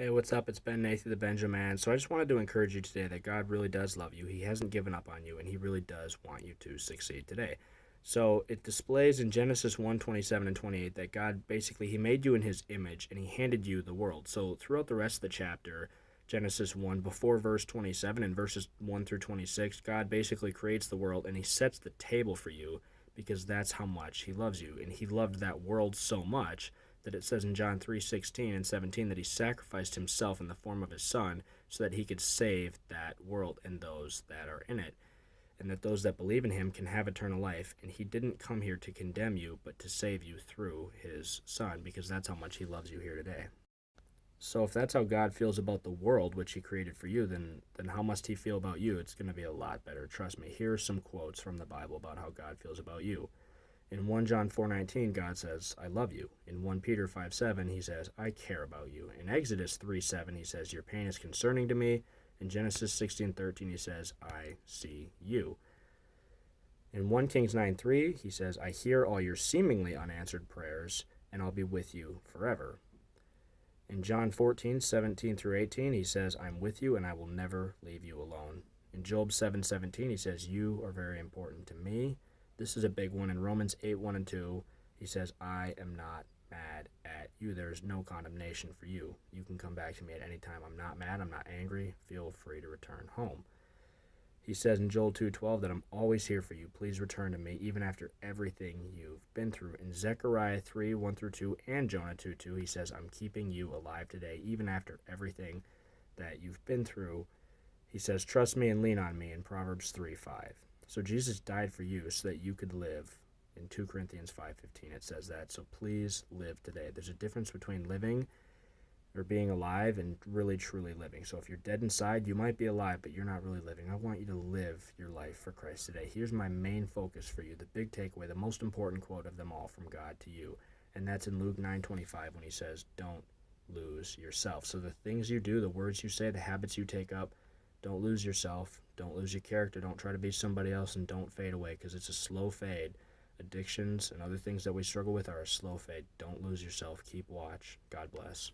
Hey, what's up? It's Ben Nathan, the Benjamin. So I just wanted to encourage you today that God really does love you. He hasn't given up on you, and He really does want you to succeed today. So it displays in Genesis 1:27 and 28 that God basically He made you in His image and He handed you the world. So throughout the rest of the chapter, Genesis 1, before verse 27 and verses 1 through 26, God basically creates the world and He sets the table for you because that's how much He loves you. And He loved that world so much that it says in John 3:16 and 17 that He sacrificed Himself in the form of His Son so that He could save that world and those that are in it, and that those that believe in Him can have eternal life. And He didn't come here to condemn you, but to save you through His Son, because that's how much He loves you here today. So if that's how God feels about the world which He created for you, then how must He feel about you? It's going to be a lot better. Trust me. Here are some quotes from the Bible about how God feels about you. In 1 John 4:19, God says, I love you. In 1 Peter 5:7, He says, I care about you. In Exodus 3:7, He says, your pain is concerning to me. In Genesis 16:13, He says, I see you. In 1 Kings 9:3, He says, I hear all your seemingly unanswered prayers, and I'll be with you forever. In John 14:17 through 18, He says, I'm with you and I will never leave you alone. In Job 7:17, He says, you are very important to me. This is a big one. In Romans 8:1 and 2, He says, I am not mad at you. There's no condemnation for you. You can come back to me at any time. I'm not mad. I'm not angry. Feel free to return home. He says in Joel 2:12 that I'm always here for you. Please return to me even after everything you've been through. In Zechariah 3:1 through 2 and Jonah 2:2, He says, I'm keeping you alive today even after everything that you've been through. He says, trust me and lean on me in Proverbs 3:5. So Jesus died for you so that you could live. In 2 Corinthians 5:15, it says that. So please live today. There's a difference between living or being alive and really truly living. So if you're dead inside, you might be alive, but you're not really living. I want you to live your life for Christ today. Here's my main focus for you, the big takeaway, the most important quote of them all from God to you. And that's in Luke 9:25 when He says, don't lose yourself. So the things you do, the words you say, the habits you take up, don't lose yourself. Don't lose your character. Don't try to be somebody else, and don't fade away, because it's a slow fade. Addictions and other things that we struggle with are a slow fade. Don't lose yourself. Keep watch. God bless.